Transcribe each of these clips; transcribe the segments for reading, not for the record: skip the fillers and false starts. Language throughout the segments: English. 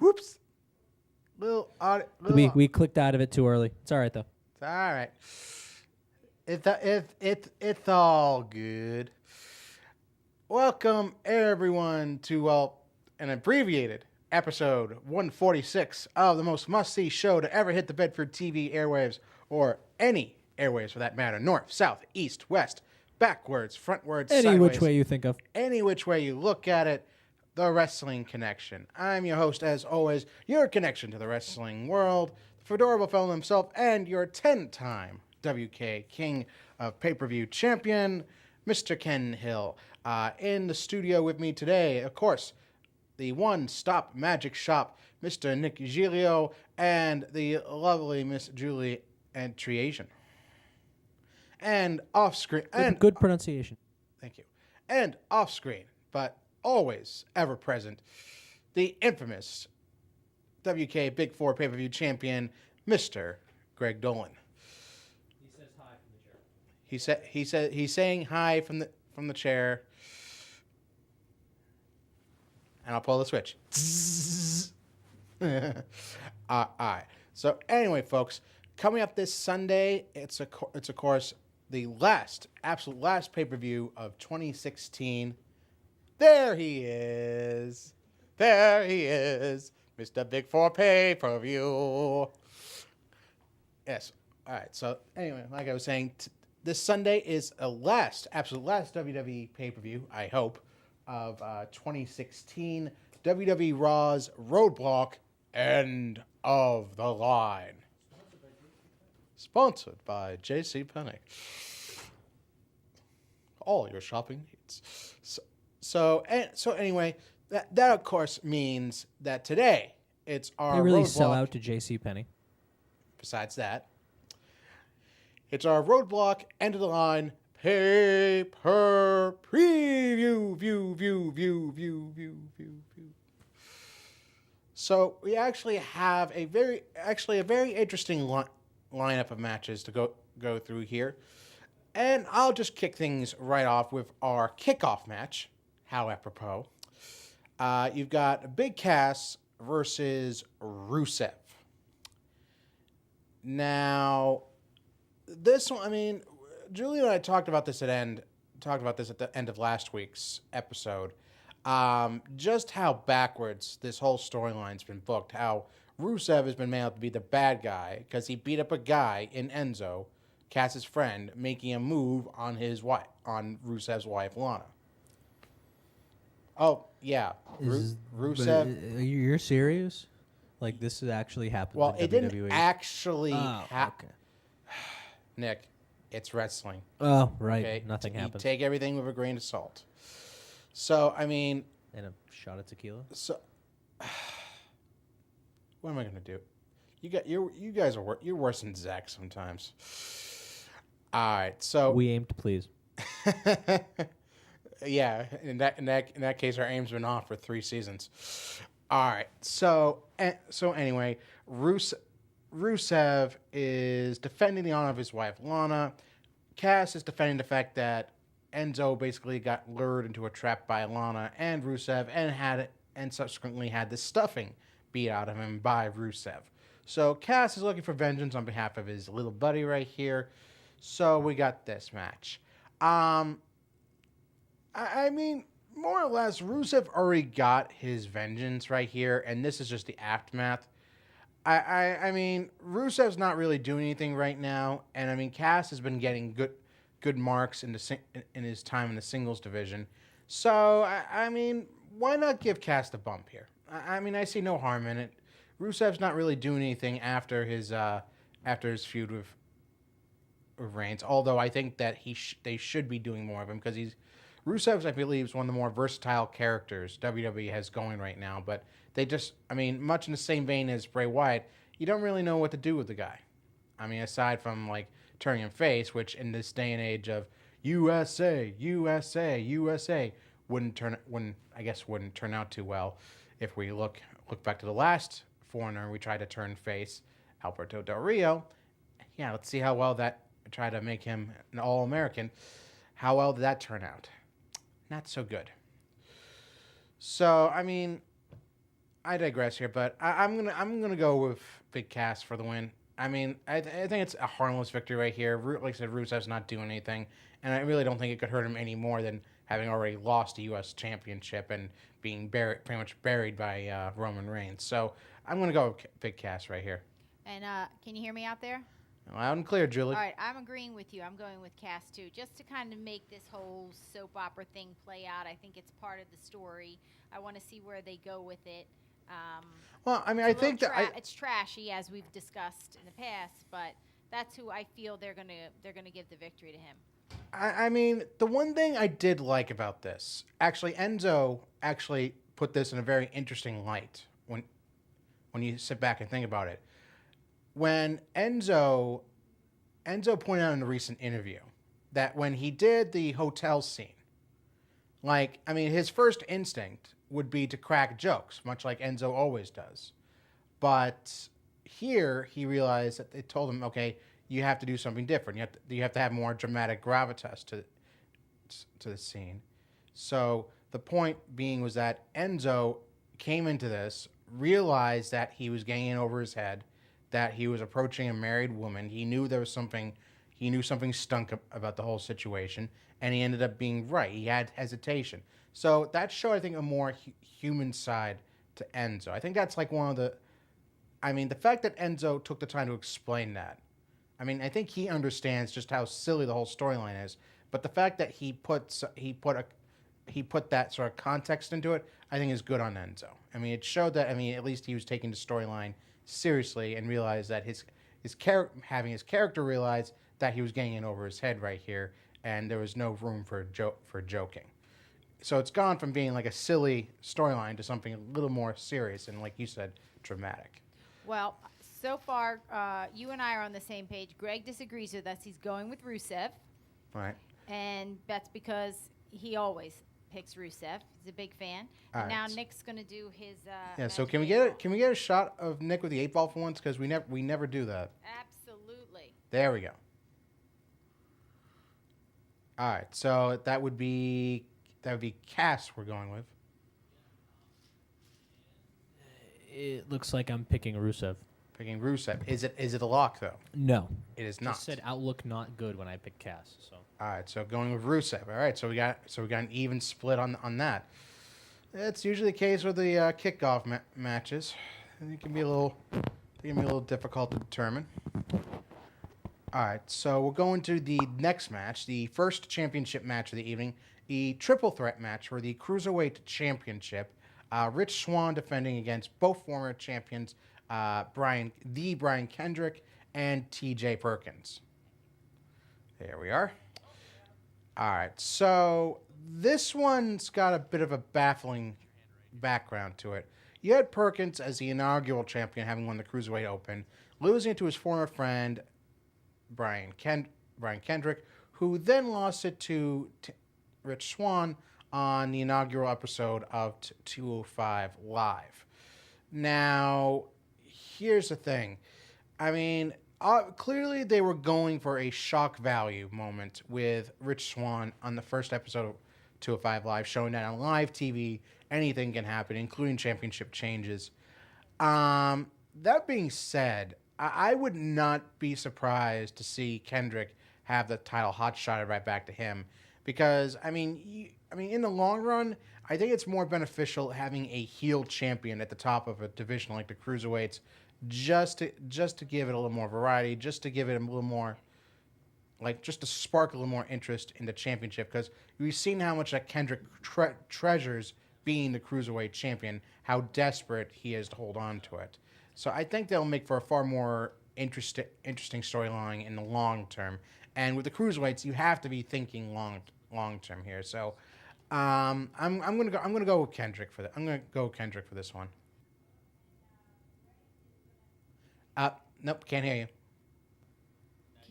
Whoops. We clicked out of it too early. It's all right though. It's all right. It's all good. Welcome everyone to an abbreviated episode 146 of the most must-see show to ever hit the Bedford TV airwaves, or any airwaves for that matter. North, south, east, west, backwards, frontwards, Any sideways. which way you think of. Any which way you look at it, the Wrestling Connection. I'm your host, as always, your connection to the wrestling world, the fedorable fellow himself, and your 10-time WK King of PPV champion, Mr. Ken Hill. In the studio with me today, of course, the one-stop magic shop, Mr. Nick Giglio, and the lovely Miss Julie Antriasian. And off-screen... Good pronunciation. Thank you. And off-screen, but always ever present, the infamous WK Big Four pay-per-view champion, Mr. Greg Dolan. He says hi from the chair. He's saying hi from the chair. And I'll pull the switch. All right. So anyway, folks, coming up this Sunday, it's of course the absolute last pay-per-view of 2016. There he is. Mr. Big Four pay-per-view. Yes. All right. So anyway, like I was saying, this Sunday is absolute last WWE pay-per-view, I hope, of 2016. WWE Raw's Roadblock, End of the Line. Sponsored by JCPenney. All your shopping needs. So anyway, that of course means that today it's our They really Roadblock. sell out to JCPenney. Besides that, it's our Roadblock End of the Line pay-per preview. View. So we actually have a very interesting lineup of matches to go through here. And I'll just kick things right off with our kickoff match. How apropos. You've got Big Cass versus Rusev. Now, this one, I mean, Julie and I talked about this at the end of last week's episode. Just how backwards this whole storyline's been booked. How Rusev has been made out to be the bad guy because he beat up a guy in Enzo, Cass's friend, making a move on Rusev's wife, Lana. Oh, yeah. Rusev. You're serious? Like, this actually happened Well, in it WWE? didn't actually happen. Okay. Nick, it's wrestling. Oh, right. Okay? Nothing You happens. take everything with a grain of salt. So, I mean... And a shot of tequila? So, what am I going to do? You guys are you're worse than Zach sometimes. All right, so... We aim to please. Yeah, in that case, our aim's been off for 3 seasons. All right, so anyway, Rusev is defending the honor of his wife Lana. Cass is defending the fact that Enzo basically got lured into a trap by Lana and Rusev, and subsequently had the stuffing beat out of him by Rusev. So Cass is looking for vengeance on behalf of his little buddy right here. So we got this match. I mean, more or less, Rusev already got his vengeance right here, and this is just the aftermath. I mean, Rusev's not really doing anything right now, and I mean, Cass has been getting good marks in his time in the singles division. So I mean, why not give Cass the bump here? I mean, I see no harm in it. Rusev's not really doing anything after his feud with Reigns, although I think that they should be doing more of him because Rusev's, I believe, is one of the more versatile characters WWE has going right now, but they just, I mean, much in the same vein as Bray Wyatt, you don't really know what to do with the guy. I mean, aside from, like, turning him face, which in this day and age of USA, wouldn't turn out too well if we look back to the last foreigner we tried to turn face, Alberto Del Rio. Yeah, let's see how well that, try to make him an All-American. How well did that turn out? Not so good. So, I mean, I digress here, but I'm gonna go with Big Cass for the win. I mean, I think it's a harmless victory right here. Like I said, Rusev's not doing anything, and I really don't think it could hurt him any more than having already lost the U.S. Championship and being pretty much buried by Roman Reigns. So I'm gonna go with Big Cass right here. And can you hear me out there? Loud and clear, Julie. All right, I'm agreeing with you. I'm going with Cass too, just to kind of make this whole soap opera thing play out. I think it's part of the story. I want to see where they go with it. Well, I mean, I think that it's trashy, as we've discussed in the past, but that's who I feel they're gonna give the victory to him. I mean, the one thing I did like about this, actually, Enzo actually put this in a very interesting light when you sit back and think about it. When Enzo pointed out in a recent interview that when he did the hotel scene, like, I mean, his first instinct would be to crack jokes, much like Enzo always does. But here he realized that they told him, okay, you have to do something different. You have to have more dramatic gravitas to the scene. So the point being was that Enzo came into this, realized that he was getting in over his head, that he was approaching a married woman. He knew there was something. He knew something stunk about the whole situation, and he ended up being right. He had hesitation. So that showed, I think, a more human side to Enzo. I think that's like one of the. I mean, the fact that Enzo took the time to explain that. I mean, I think he understands just how silly the whole storyline is. But the fact that he put that sort of context into it, I think is good on Enzo. I mean, it showed that. I mean, at least he was taking the storyline seriously and realized that his character realize that he was getting in over his head right here, and there was no room for joking. So it's gone from being like a silly storyline to something a little more serious and, like you said, dramatic. Well, so far, you and I are on the same page. Greg disagrees with us. He's going with Rusev. Right. And that's because he always picks Rusev. He's a big fan. All Now right. Nick's going to do his. Yeah. So magic can we eight get ball. it? Can we get a shot of Nick with the 8 ball for once? Because we never do that. Absolutely. There we go. All right. So that would be Cass we're going with. It looks like I'm picking Rusev. Picking Rusev. Is it a lock though? No. It is not. Just said outlook not good when I picked Cass. So All right, so going with Rusev. All right, so we got an even split on that. It's usually the case with the kickoff matches. It can be a little difficult to determine. All right, so we'll go into the next match, the first championship match of the evening, the triple threat match for the Cruiserweight Championship. Rich Swann defending against both former champions, Brian Kendrick and T.J. Perkins. There we are. All right, so this one's got a bit of a baffling background to it. You had Perkins as the inaugural champion, having won the Cruiserweight Open, losing it to his former friend, Brian Kendrick, who then lost it to Rich Swann on the inaugural episode of 205 Live. Now, here's the thing. I mean, clearly they were going for a shock value moment with Rich Swann on the first episode of 205 Live, showing that on live TV, anything can happen, including championship changes. That being said, I would not be surprised to see Kendrick have the title hot-shotted right back to him, because I mean, in the long run, I think it's more beneficial having a heel champion at the top of a division like the Cruiserweights, just to give it a little more variety, just to give it a little more, like, just to spark a little more interest in the championship, because we've seen how much that Kendrick treasures being the Cruiserweight champion, how desperate he is to hold on to it. So I think they'll make for a far more interesting storyline in the long term. And with the Cruiserweights, you have to be thinking long term here. So I'm gonna go with Kendrick for that. I'm gonna go with Kendrick for this one. Nope, can't hear you.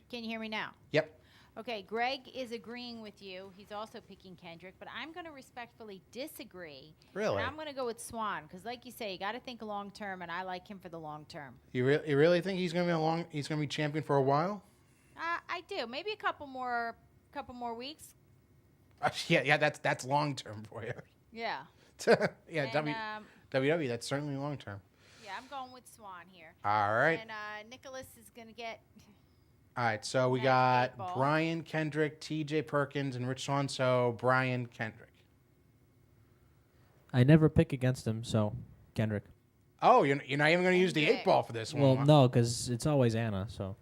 Can you hear me now? Yep. Okay, Greg is agreeing with you. He's also picking Kendrick, but I'm going to respectfully disagree. Really? And I'm going to go with Swann because, like you say, you got to think long term, and I like him for the long term. You really think he's gonna be champion for a while? I do. Maybe a couple more weeks. Yeah, that's long term for you. Yeah. Yeah, And, WWE, that's certainly long term. Yeah, I'm going with Swan here. All right. And Nicholas is going to get... All right, so we Magic got 8-Ball. Brian Kendrick, T.J. Perkins, and Rich Swann. So Brian Kendrick. I never pick against him, so Kendrick. Oh, you're not even going to use the Kendrick. 8-ball for this Well, one. Huh? no, because it's always Anna, so.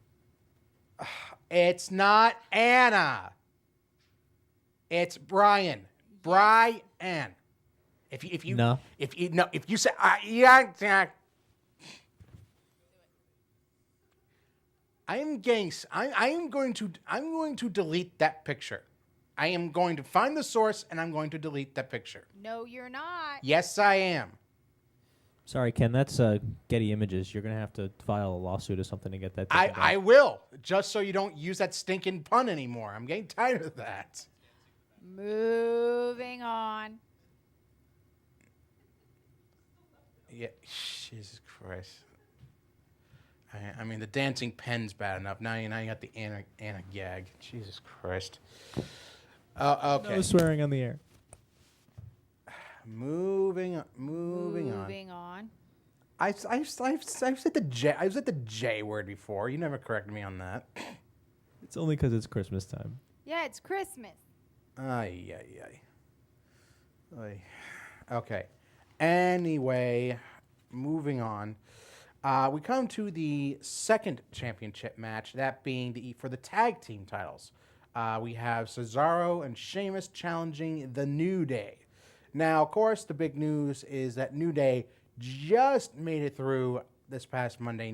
It's not Anna. It's Brian. Brian. If you No. if you say yeah. I am going to delete that picture. I am going to find the source and I'm going to delete that picture. No, you're not. Yes, I am. Sorry, Ken, that's Getty Images. You're going to have to file a lawsuit or something to get that taken down. I will, just so you don't use that stinking pun anymore. I'm getting tired of that. Moving on. Yeah, Jesus Christ. I mean, the dancing pen's bad enough. Now you got the Anna gag. Jesus Christ. Okay. No swearing on the air. Moving on. Moving on. I've said the J. I've said the J word before. You never corrected me on that. It's only because it's Christmas time. Yeah, it's Christmas. Ay. Okay. Anyway, moving on. We come to the second championship match, that being for the tag team titles. We have Cesaro and Sheamus challenging the New Day. Now, of course, the big news is that New Day just made it through this past Monday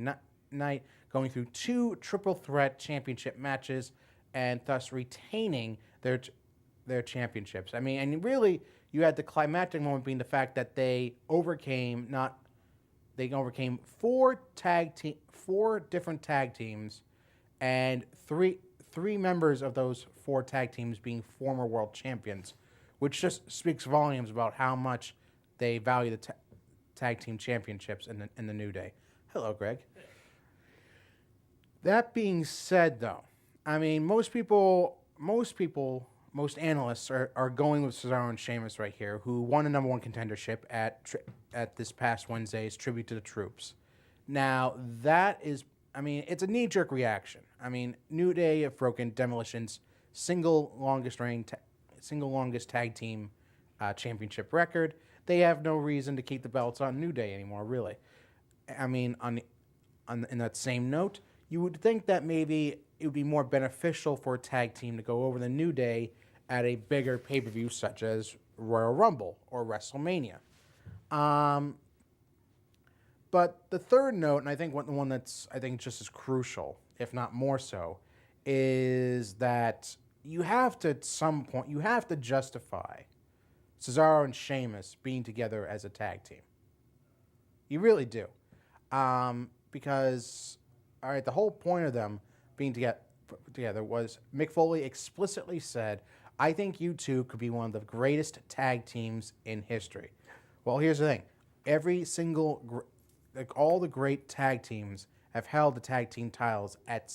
night, going through 2 triple threat championship matches and thus retaining their championships. I mean, and really, you had the climactic moment being the fact that they overcame 4 different tag teams, and three members of those 4 tag teams being former world champions, which just speaks volumes about how much they value the tag team championships in the New Day. Hello, Greg. That being said, though, I mean, most analysts are going with Cesaro and Sheamus right here, who won a number 1 contendership at this past Wednesday's Tribute to the Troops. Now, that is, I mean, it's a knee-jerk reaction. I mean, New Day have broken Demolition's single longest tag team championship record. They have no reason to keep the belts on New Day anymore, really. I mean, in that same note, you would think that maybe it would be more beneficial for a tag team to go over the New Day at a bigger pay-per-view such as Royal Rumble or WrestleMania. But the third note, and I think the one that's just as crucial, if not more so, is that you have to at some point justify Cesaro and Sheamus being together as a tag team. You really do, because all right, the whole point of them being together was Mick Foley explicitly said, "I think you two could be one of the greatest tag teams in history." Well, here's the thing: all the great tag teams have held the tag team titles at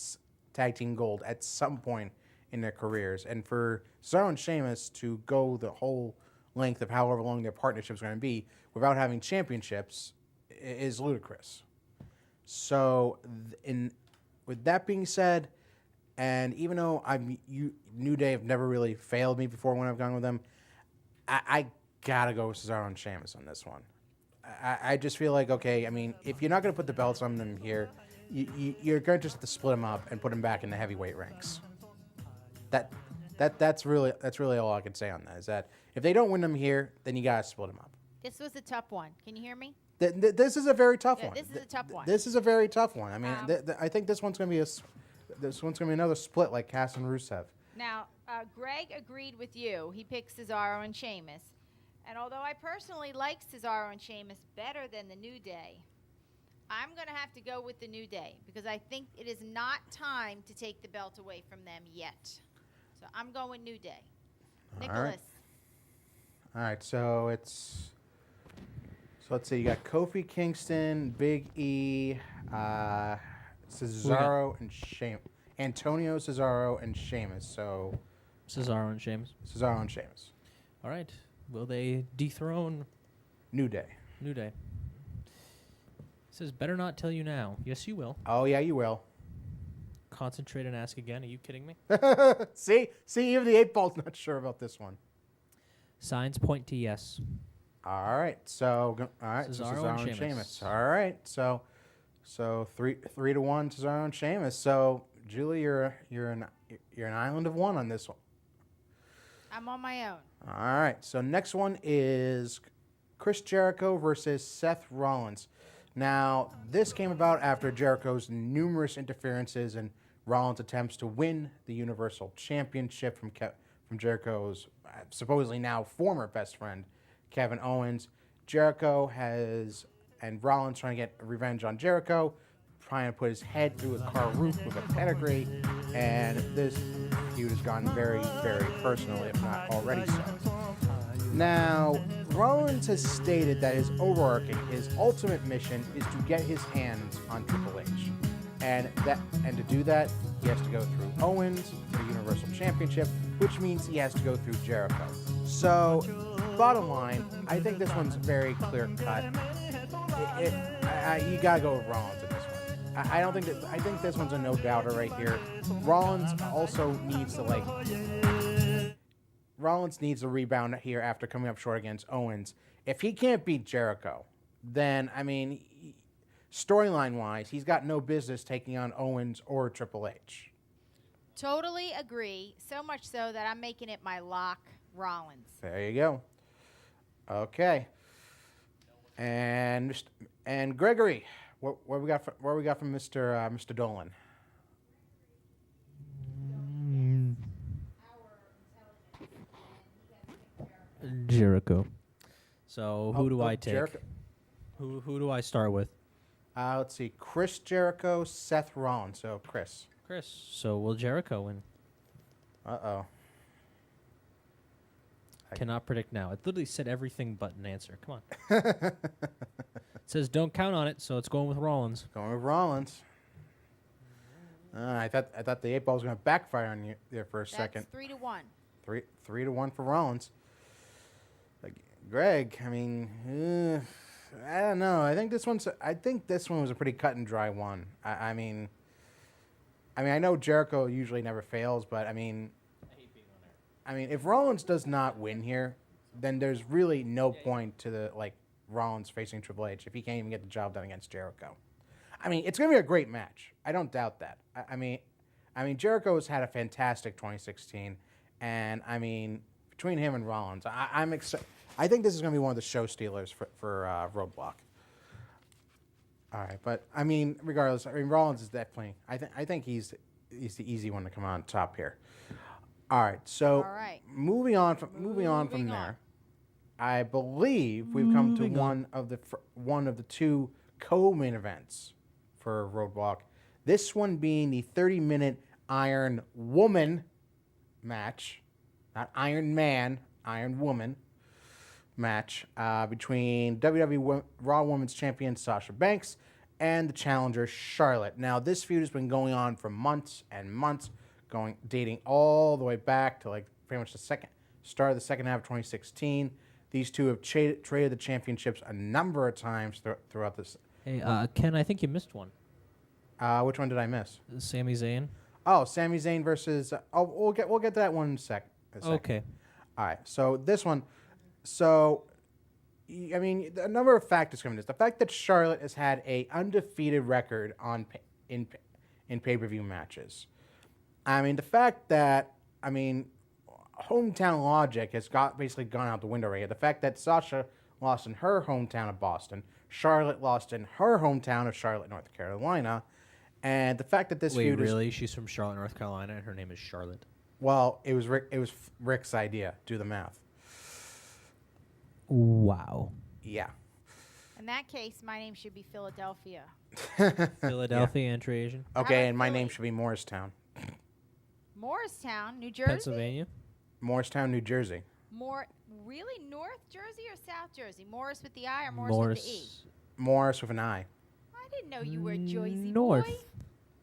tag team gold at some point in their careers, and for Cesaro and Sheamus to go the whole length of however long their partnership is going to be without having championships is ludicrous. So, with that being said, and even though New Day have never really failed me before when I've gone with them, I gotta go with Cesaro and Sheamus on this one. I just feel like, okay, I mean, if you're not gonna put the belts on them here, you're going to just have to split them up and put them back in the heavyweight ranks. That's really all I can say on that. Is that if they don't win them here, then you gotta split them up. This was a tough one. Can you hear me? This is a very tough one. This is a tough one. This is a very tough one. I mean, I think this one's gonna be another split like Cass and Rusev. Now, Greg agreed with you. He picked Cesaro and Sheamus. And although I personally like Cesaro and Sheamus better than the New Day, I'm going to have to go with the New Day because I think it is not time to take the belt away from them yet. So I'm going New Day. Nicholas. All right, so let's see. You got Kofi Kingston, Big E, Cesaro and Sheamus. Antonio, Cesaro, and Sheamus. So Cesaro and Sheamus. Cesaro and Sheamus. All right. Will they dethrone New Day? New Day. Says, better not tell you now. Yes, you will. Oh, yeah, you will. Concentrate and ask again. Are you kidding me? See, even the 8-ball's not sure about this one. Signs point to yes. All right, so Cesaro and and Sheamus. Sheamus. All right, so 3-1 Cesaro and Sheamus. So Julie, you're an island of one on this one. I'm on my own. All right, so next one is Chris Jericho versus Seth Rollins. Now, this came about after Jericho's numerous interferences and Rollins' attempts to win the Universal Championship from Jericho's supposedly now former best friend, Kevin Owens. Jericho and Rollins trying to get revenge on Jericho, trying to put his head through a car roof with a pedigree, and this feud has gotten very, very personal, if not already so. Now, Rollins has stated that his ultimate mission is to get his hands on Triple H. And to do that, he has to go through Owens for the Universal Championship, which means he has to go through Jericho. So, bottom line, I think this one's very clear cut. You gotta go with Rollins in this one. I think this one's a no doubter right here. Rollins also needs to rebound here after coming up short against Owens. If he can't beat Jericho, then storyline-wise, he's got no business taking on Owens or Triple H. Totally agree. So much so that I'm making it my lock, Rollins. There you go. Okay. And Gregory, what we got from Mr. Dolan? Jericho. So who do I take? Jericho. Who do I start with? Let's see. Chris Jericho, Seth Rollins. So Chris. So will Jericho win? Uh-oh. Cannot predict now. It literally said everything but an answer. Come on. It says don't count on it, so it's going with Rollins. Going with Rollins. I thought the 8-ball was going to backfire on you there for a second. That's 3-1. 3-1 for Rollins. Greg, I don't know. I think this one was a pretty cut and dry one. I know Jericho usually never fails, but I hate being on air. If Rollins does not win here, then there's really no point to the Rollins facing Triple H if he can't even get the job done against Jericho. It's going to be a great match. I don't doubt that. Jericho's had a fantastic 2016, and between him and Rollins, I'm excited. I think this is going to be one of the show stealers for Roadblock. All right, but regardless, Rollins is definitely. I think he's the easy one to come on top here. All right, so moving on from there, I believe we've come to one of the two co-main events for Roadblock. This one being the 30-minute Iron Woman match, not Iron Man, Iron Woman match between WWE Raw Women's Champion Sasha Banks and the challenger Charlotte. Now, this feud has been going on for months and months, dating all the way back to pretty much the start of the second half of 2016. These two have traded the championships a number of times throughout this. Hey, Ken, I think you missed one. Which one did I miss? Sami Zayn. Oh, Sami Zayn versus. We'll get to that one in a sec. Okay. All right. So this one. So, a number of factors come into this. The fact that Charlotte has had a undefeated record in pay-per-view matches. The fact that hometown logic has basically gone out the window right here. The fact that Sasha lost in her hometown of Boston, Charlotte lost in her hometown of Charlotte, North Carolina, and the fact that this feud really? She's from Charlotte, North Carolina, and her name is Charlotte. Well, it was Rick's idea. Do the math. Wow. Yeah. In that case, my name should be Philadelphia. Philadelphia and Asian. Okay, and my name should be Morristown. Morristown, New Jersey? Pennsylvania. Morristown, New Jersey. Really North Jersey or South Jersey? Morris with the I or Morris with the E? Morris with an I. I didn't know you were a Jersey North. boy.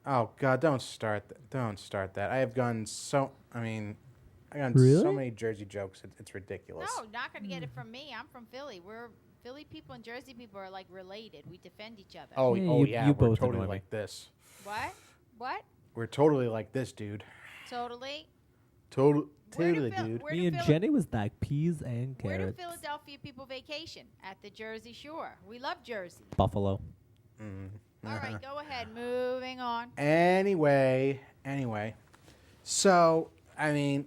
Oh God! Don't start that. I have gone so. Really? So many Jersey jokes. It's ridiculous. No, not going to get it from me. I'm from Philly. We're Philly people and Jersey people are like related. We defend each other. Oh, Yeah, oh you- yeah, you we're both totally annoy me. like this. What? What? We're totally like this, dude. Totally. Totally, Where do totally, Phil- dude. where Me do and Phil- Jenny was like peas and Where do carrots. Philadelphia people vacation? At the Jersey Shore. We love Jersey. Buffalo. All right, go ahead. Moving on. Anyway. So, I mean,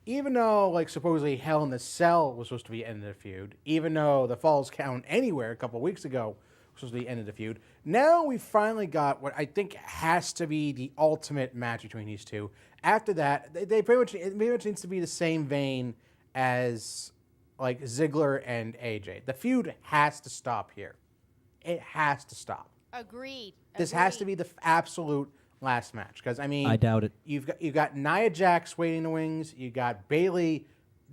even though, like, supposedly Hell in the Cell was supposed to be end of the feud, even though the Falls Count Anywhere a couple weeks ago was supposed to be end of the feud, now we finally got what I think has to be the ultimate match between these two. After that, it pretty much needs to be the same vein as, like, Ziggler and AJ. The feud has to stop here. It has to stop. Agreed. This has to be the absolute last match because I mean, I doubt it. You've got Nia Jax waiting in the wings. You got Bayley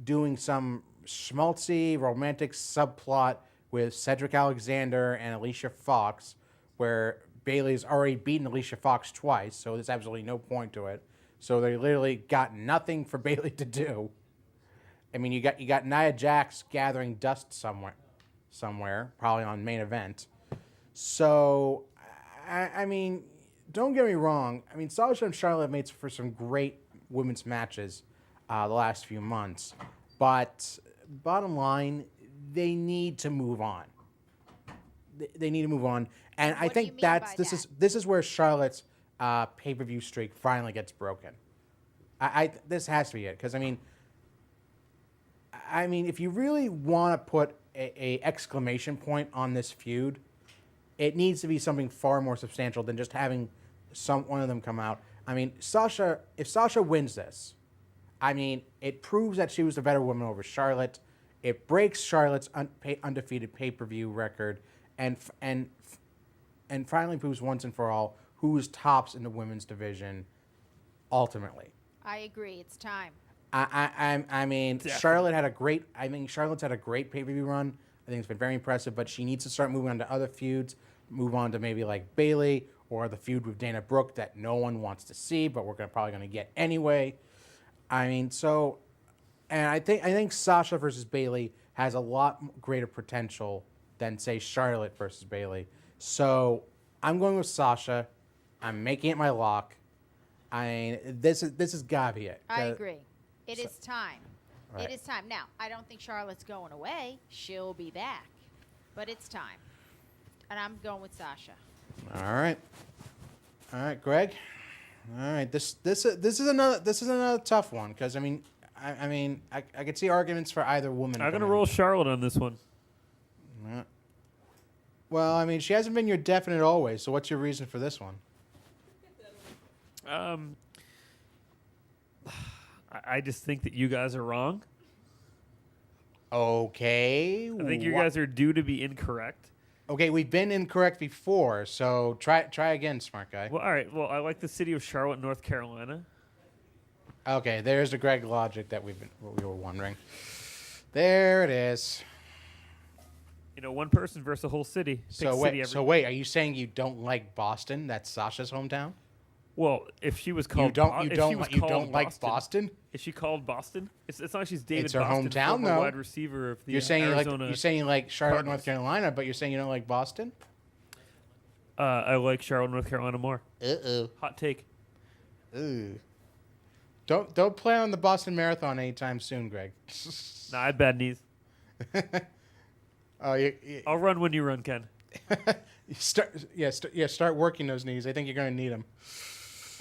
doing some schmaltzy romantic subplot with Cedric Alexander and Alicia Fox, where Bayley's already beaten Alicia Fox twice, so there's absolutely no point to it. So they literally got nothing for Bayley to do. I mean, you got Nia Jax gathering dust somewhere, probably on main event. So, I mean, don't get me wrong. I mean, Sasha and Charlotte made for some great women's matches the last few months. But bottom line, they need to move on. They need to move on. And I What do you think mean by this is where Charlotte's pay-per-view streak finally gets broken. This has to be it. Because, I mean, if you really want to put a exclamation point on this feud, it needs to be something far more substantial than just having one of them come out. I mean, if Sasha wins this, I mean, it proves that she was the better woman over Charlotte. It breaks Charlotte's undefeated pay-per-view record, and finally proves once and for all who's tops in the women's division. Ultimately, I agree. It's time. I mean, Charlotte had a great. I mean, Charlotte's had a great pay-per-view run. I think it's been very impressive, but she needs to start moving on to other feuds, move on to maybe like Bayley or the feud with Dana Brooke that no one wants to see, but we're probably going to get anyway. I mean, and I think Sasha versus Bayley has a lot greater potential than, say, Charlotte versus Bayley. So I'm going with Sasha. I'm making it my lock. I mean, this is gotta be it. I agree. It is time. Right. It is time. Now, I don't think Charlotte's going away. She'll be back. But it's time. And I'm going with Sasha. All right, Greg. All right, this is another tough one because I could see arguments for either woman. I'm gonna roll Charlotte on this one. Well, I mean, she hasn't been your definite always. So what's your reason for this one? I just think that you guys are wrong. Okay. I think you guys are due to be incorrect. Okay, we've been incorrect before, so try again, smart guy. Well, all right. Well, I like the city of Charlotte, North Carolina. Okay, there's the Greg logic that we were wondering. There it is. You know, one person versus a whole city. Pick So wait, are you saying you don't like Boston? That's Sasha's hometown. Well, if she was called, You don't like Boston? Is she called Boston? It's not like she's David It's her Boston, hometown, former though. wide receiver of the You're saying Arizona. you like Charlotte, Cardinals. North Carolina, but you're saying you don't like Boston? I like Charlotte, North Carolina more. Hot take. Ooh. Don't plan on the Boston Marathon anytime soon, Greg. Nah, I had bad knees. Oh, I'll run when you run, Ken. Start working those knees. I think you're going to need them.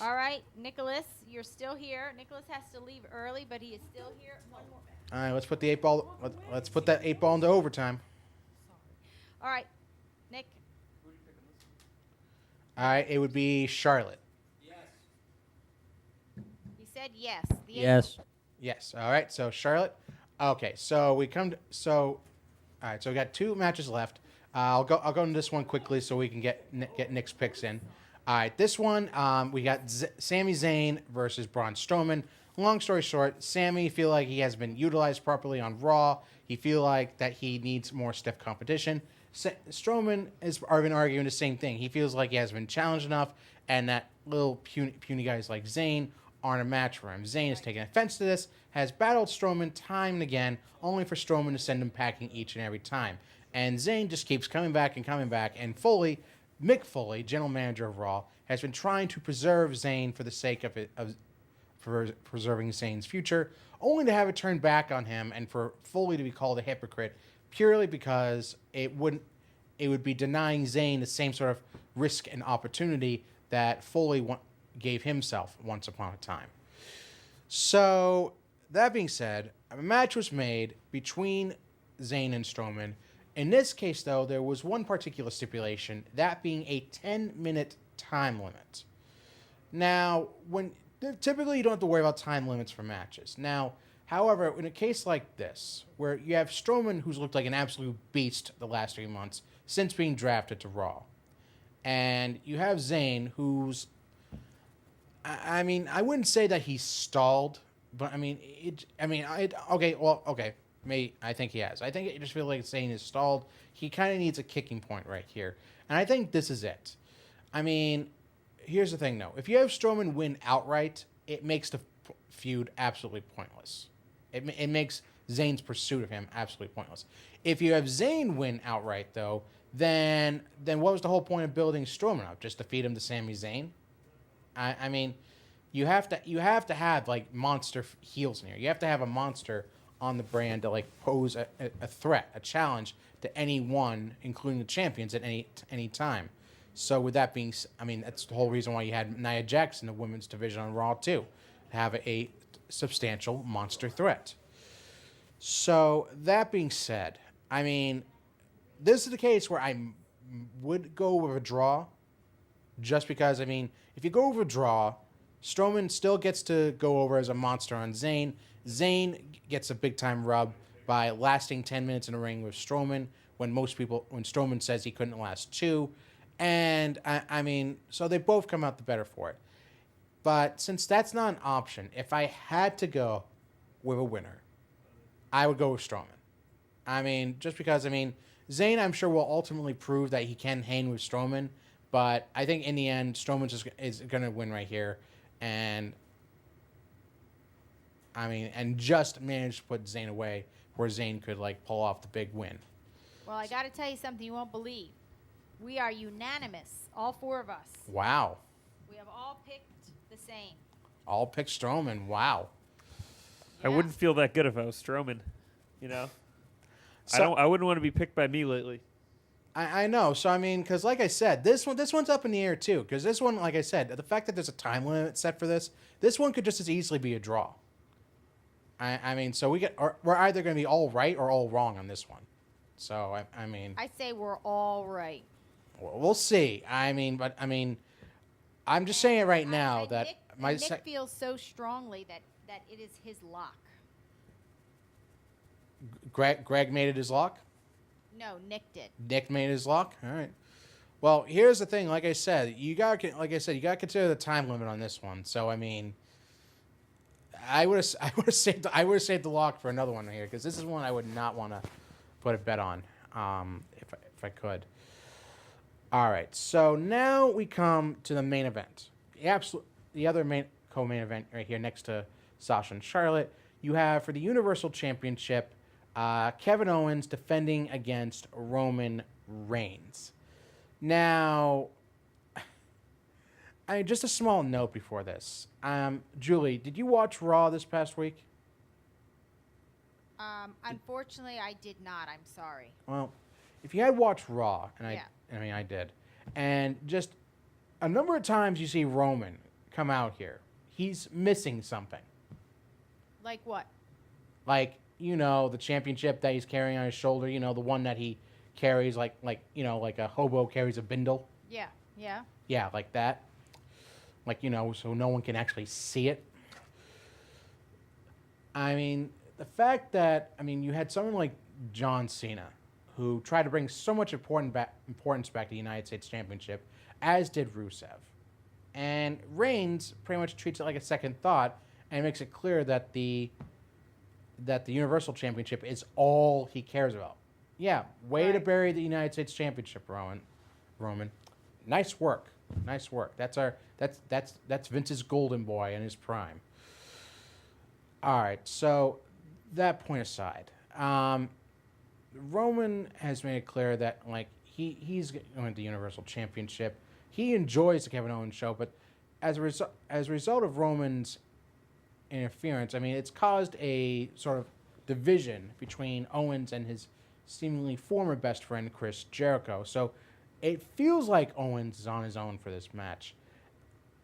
All right, Nicholas, you're still here. Nicholas has to leave early, but he is still here. One more match. All right, let's put the 8 ball. Let's put that 8 ball into overtime. All right, Nick. All right, it would be Charlotte. He said yes. The Yes. Yes. All right. So Charlotte. Okay. So we come to all right. So we got 2 matches left. I'll go into this one quickly so we can get Nick's picks in. All right. This one we got Sami Zayn versus Braun Strowman. Long story short, Sami feel like he has been utilized properly on Raw. He feel like that he needs more stiff competition. Strowman has been arguing the same thing. He feels like he hasn't been challenged enough, and that little puny guys like Zayn aren't a match for him. Zayn has taken offense to this, has battled Strowman time and again, only for Strowman to send him packing each and every time. And Zayn just keeps coming back. And Mick Foley, general manager of Raw, has been trying to preserve Zayn for the sake of preserving Zayn's future, only to have it turned back on him and for Foley to be called a hypocrite purely because it would be denying Zayn the same sort of risk and opportunity that Foley gave himself once upon a time. So, that being said, a match was made between Zayn and Strowman. In this case, though, there was one particular stipulation, that being a 10-minute time limit. Now, typically you don't have to worry about time limits for matches. Now, however, in a case like this, where you have Strowman, who's looked like an absolute beast the last 3 months since being drafted to Raw, and you have Zayn, who's, I mean, I wouldn't say that he's stalled, but I think he has. I think it just feels like Zayn is stalled. He kind of needs a kicking point right here, and I think this is it. I mean, here's the thing, though. If you have Strowman win outright, it makes the feud absolutely pointless. It makes Zayn's pursuit of him absolutely pointless. If you have Zayn win outright, though, then what was the whole point of building Strowman up? Just to feed him to Sami Zayn? I mean, you have to have like monster heels in here. You have to have a monster on the brand to like pose a threat, a challenge to anyone, including the champions at any time. So with that being, I mean, that's the whole reason why you had Nia Jax in the women's division on Raw too, have a substantial monster threat. So that being said, I mean, this is the case where I would go with a draw, just because, I mean, if you go over a draw, Strowman still gets to go over as a monster on Zayn. Zayn gets a big-time rub by lasting 10 minutes in the ring with Strowman when Strowman says he couldn't last 2. And, I mean, so they both come out the better for it. But since that's not an option, if I had to go with a winner, I would go with Strowman. I mean, just because, I mean, Zayn, I'm sure, will ultimately prove that he can hang with Strowman. But I think in the end, Strowman is going to win right here. And, I mean, and just manage to put Zayn away where Zayn could, like, pull off the big win. Well, I got to tell you something you won't believe. We are unanimous, all 4 of us. Wow. We have all picked the same. All picked Strowman. Wow. I Yeah. wouldn't feel that good if I was Strowman, you know. I wouldn't want to be picked by me lately. I know. So, I mean, because like I said, this one's up in the air, too. Because this one, like I said, the fact that there's a time limit set for this one could just as easily be a draw. I mean, so we're either going to be all right or all wrong on this one. So, I mean. I say we're all right. Well, we'll see. I mean, I'm just saying it right now that Nick feels so strongly that it is his lock. Greg made it his lock? No, Nick did. Nick made his lock? All right. Well, here's the thing. Like I said, you got to consider the time limit on this one. So, I mean, I would have saved the lock for another one here, because this is one I would not want to put a bet on, if I could. All right. So now we come to the main event. The other co-main event right here next to Sasha and Charlotte. You have for the Universal Championship, Kevin Owens defending against Roman Reigns. Now, just a small note before this. Julie, did you watch Raw this past week? Unfortunately, I did not. I'm sorry. Well, if you had watched Raw, and I did, and just a number of times you see Roman come out here, he's missing something. Like what? Like, the championship that he's carrying on his shoulder, the one that he carries like a hobo carries a bindle. Yeah. Yeah, like that. Like, so no one can actually see it. I mean, the fact that, you had someone like John Cena, who tried to bring so much importance back to the United States Championship, as did Rusev. And Reigns pretty much treats it like a second thought, and makes it clear that the Universal Championship is all he cares about. Yeah, way to bury the United States Championship, Roman. Nice work. That's Vince's golden boy in his prime. All right, so that point aside, Roman has made it clear that like he's going to the Universal Championship. He enjoys the Kevin Owens show, but as a result of Roman's interference, I mean, it's caused a sort of division between Owens and his seemingly former best friend Chris Jericho. So it feels like Owens is on his own for this match.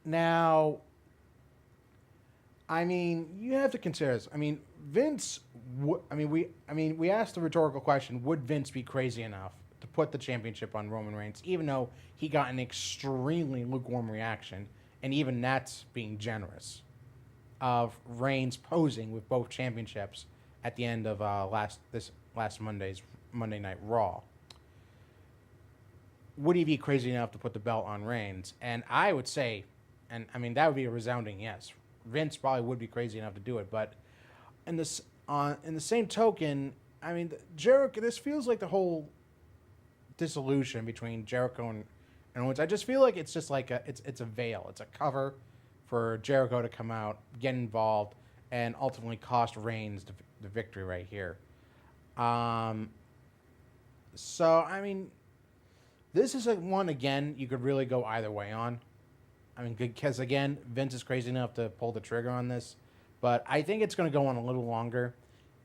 Now, I mean, you have to consider this. I mean, Vince. We asked the rhetorical question: would Vince be crazy enough to put the championship on Roman Reigns, even though he got an extremely lukewarm reaction, and even that's being generous, of Reigns posing with both championships at the end of last Monday's Monday Night Raw? Would he be crazy enough to put the belt on Reigns? And I would say, and I mean that would be a resounding yes. Vince probably would be crazy enough to do it, but in the same token, I mean Jericho. This feels like the whole dissolution between Jericho and Owens. I just feel like it's just like it's a veil. It's a cover for Jericho to come out, get involved, and ultimately cost Reigns the victory right here. So I mean, this is like one again you could really go either way on. I mean, because again, Vince is crazy enough to pull the trigger on this, but I think it's going to go on a little longer,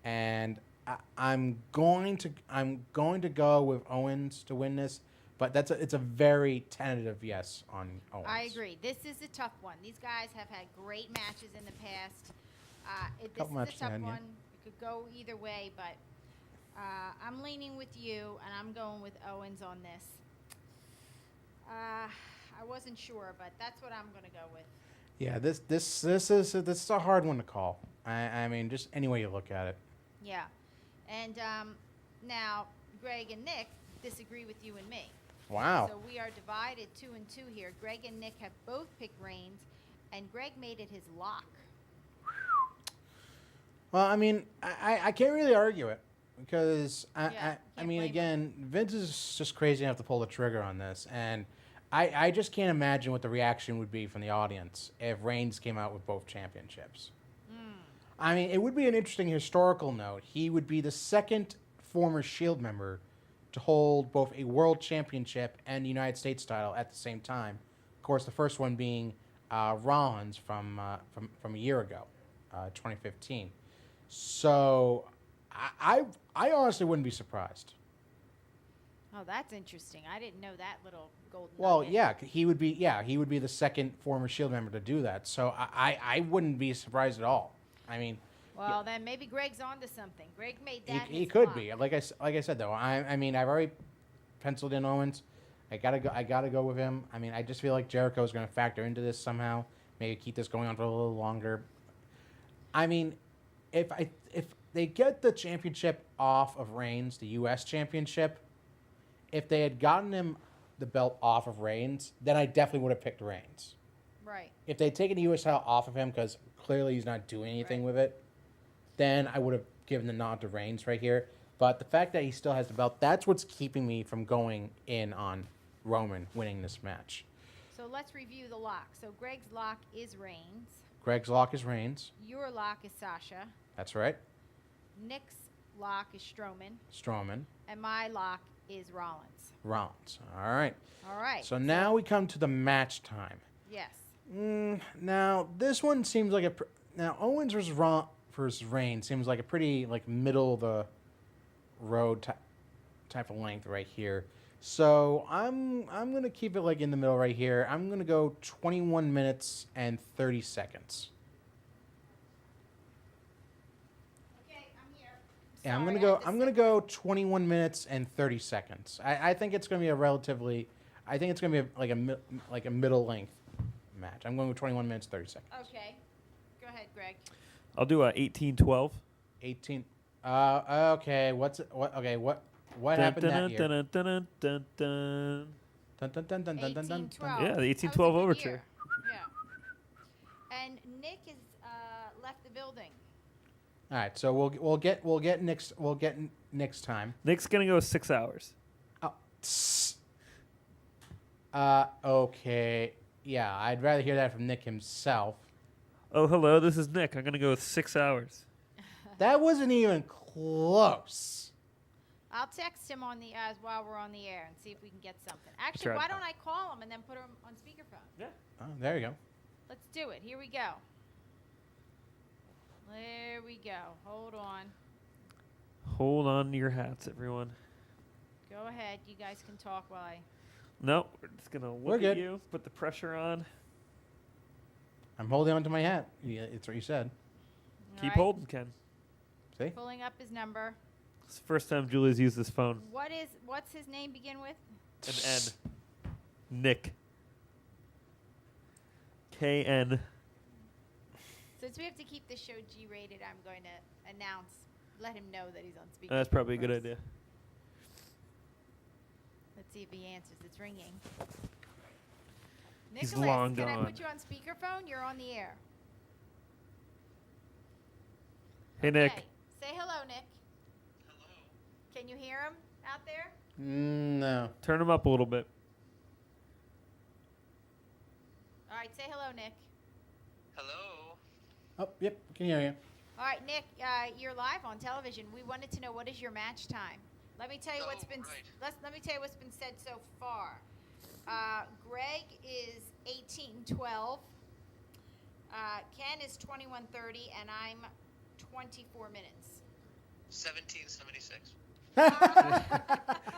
and I'm going to go with Owens to win this, but it's a very tentative yes on Owens. I agree. This is a tough one. These guys have had great matches in the past. This is a tough one. It could go either way, but I'm leaning with you, and I'm going with Owens on this. I wasn't sure, but that's what I'm going to go with. Yeah, this is a hard one to call. I mean, just any way you look at it. Yeah, and now Greg and Nick disagree with you and me. Wow. So we are divided 2-2 here. Greg and Nick have both picked Reigns, and Greg made it his lock. Well, I mean, I can't really argue it because I mean, blame again, Vince is just crazy enough to pull the trigger on this, and I just can't imagine what the reaction would be from the audience if Reigns came out with both championships. I mean, it would be an interesting historical note. He would be the second former Shield member to hold both a world championship and the United States title at the same time. Of course, the first one being Rollins from a year ago, 2015. So I honestly wouldn't be surprised. Oh, that's interesting. I didn't know that little golden Well, nugget. yeah, he would be the second former Shield member to do that. So I wouldn't be surprised at all. I mean, Well, then maybe Greg's onto something. Greg made that he his could lock. be. Like I said though, I mean I've already penciled in Owens. I gotta go with him. I mean I just feel like Jericho is going to factor into this somehow. Maybe keep this going on for a little longer. I mean, if they get the championship off of Reigns, the U.S. championship, if they had gotten him the belt off of Reigns, then I definitely would have picked Reigns. Right. If they'd taken the U.S. title off of him because clearly he's not doing anything with it, then I would have given the nod to Reigns right here. But the fact that he still has the belt, that's what's keeping me from going in on Roman winning this match. So let's review the lock. So Greg's lock is Reigns. Greg's lock is Reigns. Your lock is Sasha. That's right. Nick's lock is Strowman. Strowman. And my lock is Rollins. Rollins. All right. All right. So now we come to the match time. Yes. Now this one seems like now Owens versus Reigns seems like a pretty like middle of the road type of length right here. So I'm gonna keep it like in the middle right here. I'm gonna go 21 minutes and 30 seconds. Okay, I'm here. Yeah, Sorry, I'm gonna go 21 minutes and 30 seconds. I think it's gonna be like a middle length match. I'm going with 21 minutes 30 seconds. Okay. Go ahead, Greg. I'll do a 18-12. 18. Okay. What happened that year? Dun, dun, dun, dun. Dun, dun, dun, dun, dun, dun, dun, 18-12. Yeah, the That was a 18-12 good overture. year. Yeah. And Nick has left the building. All right, so we'll get next time. Nick's gonna go 6 hours. Okay. Yeah, I'd rather hear that from Nick himself. Oh, hello, this is Nick. I'm gonna go with 6 hours. That wasn't even close. I'll text him on the while we're on the air and see if we can get something. Actually, Try. why don't I call him and then put him on speakerphone? Yeah. Oh, there you go. Let's do it. Here we go. There we go. Hold on. Hold on to your hats, everyone. Go ahead. You guys can talk while I. No, we're just gonna We're look good. at you, put the pressure on. I'm holding on to my hat. Yeah, it's what you said. All Keep right. holding, Ken. See? Pulling up his number. It's the first time Julie's used this phone. What's his name begin with? An N. Nick. KN. Since we have to keep the show G-rated, I'm going to let him know that he's on speaker. That's probably a good first. idea. Let's see if he answers. It's ringing. He's Nicholas, long can I gone. put you on speakerphone? You're on the air. Hey, Nick. Okay. Say hello, Nick. Hello. Can you hear him out there? No. Turn him up a little bit. All right, say hello, Nick. Hello. Oh, yep. Can hear you. All right, Nick, you're live on television. We wanted to know, what is your match time? Let me tell you what's been right. let me tell you what's been said so far. Greg is 18:12. Ken is 21:30, and I'm 24 minutes. 1776.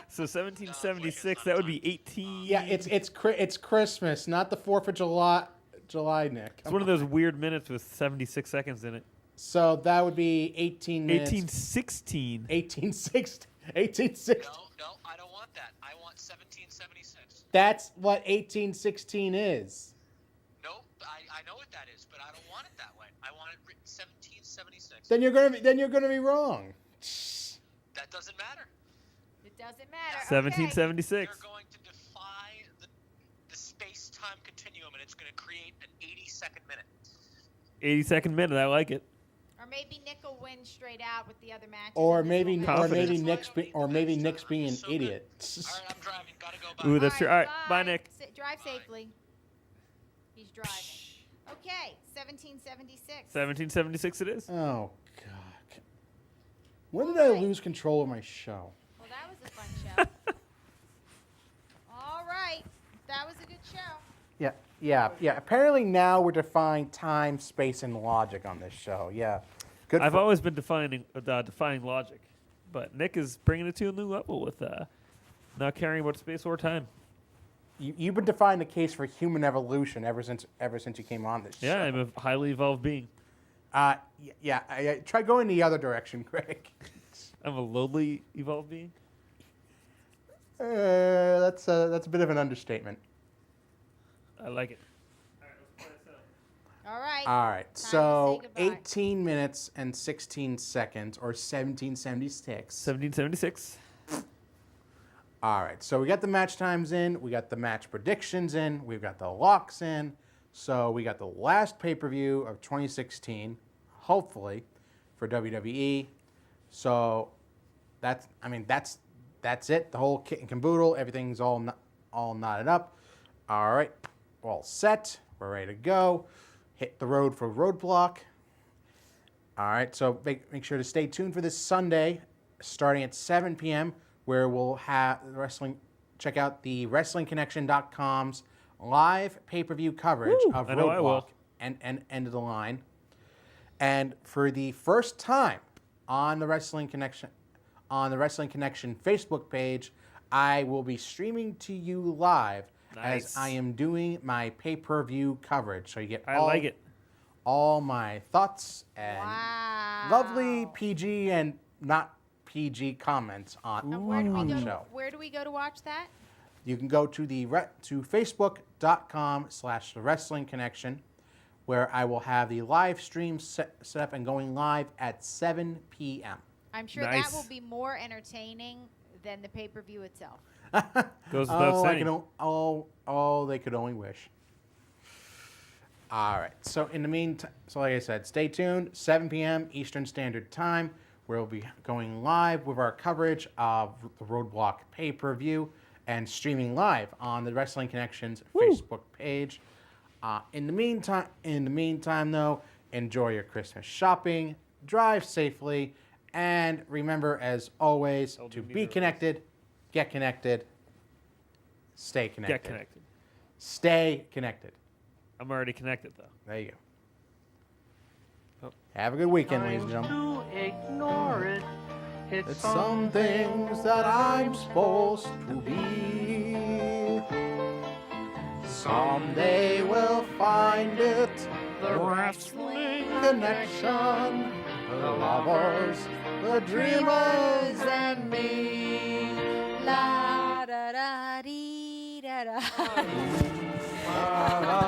So 1776, that would be 18. Yeah, it's Christmas, not the 4th of July, Nick. It's one of those weird minutes with 76 seconds in it. So that would be 18 minutes. 1816. 1860. No, I don't want that. I want 1776. That's what 1816 is. Nope, I know what that is, but I don't want it that way. I want it written 1776. Then you're gonna be wrong. That doesn't matter. It doesn't matter. 1776. You're going to defy the space-time continuum, and it's going to create an 80-second minute. 82nd minute. I like it. Okay. Or maybe Nick will win straight out with the other matches. Or and this maybe will or matter. Confidence. maybe That's why I don't need the Nick's match being time. an It's so good. idiot. All right, I'm driving. Gotta go. Bye. Ooh, that's true. All right, bye, Nick. Drive Bye. safely. He's driving. Okay, 1776. 1776 it is. Oh God. When did I lose control of my show? Well, that was a fun show. All right, that was a good show. Yeah. Apparently now we're defying time, space, and logic on this show. Yeah. Good. I've always been defying logic, but Nick is bringing it to a new level with not caring about space or time. You've been defying the case for human evolution ever since you came on this show. Yeah, I'm a highly evolved being. I try going the other direction, Greg. I'm a lowly evolved being. That's a bit of an understatement. I like it. All right. All right, Time to so say goodbye. 18 minutes and 16 seconds, or 1776. 1776. All right, so we got the match times in, we got the match predictions in, we've got the locks in. So we got the last pay-per-view of 2016, hopefully, for WWE. So that's it. The whole kit and caboodle, everything's all knotted up. All right, we're all set. We're ready to go. Hit the road for Roadblock. All right, so make sure to stay tuned for this Sunday, starting at 7 p.m., where we'll have the wrestling. Check out the WrestlingConnection.com's live pay-per-view coverage Woo, of I know I will. Roadblock and End of the Line. And for the first time on the Wrestling Connection Facebook page, I will be streaming to you live Nice. as I am doing my pay-per-view coverage. So you get I like it. all my thoughts and Wow. lovely PG and not PG comments on the show. Where do we go to watch that? You can go to to facebook.com/the Wrestling Connection, where I will have the live stream set up and going live at 7 p.m. I'm sure Nice. that will be more entertaining than the pay-per-view itself. Goes without saying. They could only wish. All right. So in the meantime, like I said, stay tuned. 7 p.m. Eastern Standard Time. We'll be going live with our coverage of the Roadblock pay-per-view and streaming live on the Wrestling Connections Facebook page. In the meantime, though, enjoy your Christmas shopping, drive safely, And remember, as always, I'll to do be neither of connected, get connected, stay connected. Get connected. Stay connected. I'm already connected though. There you go. Oh. Have a good weekend, ladies and gentlemen. To ignore it. It's some things that I'm supposed to be. Someday we'll find it. The wrestling connection. The lovers, the dreamers, and me. La da da dee da da. La, la,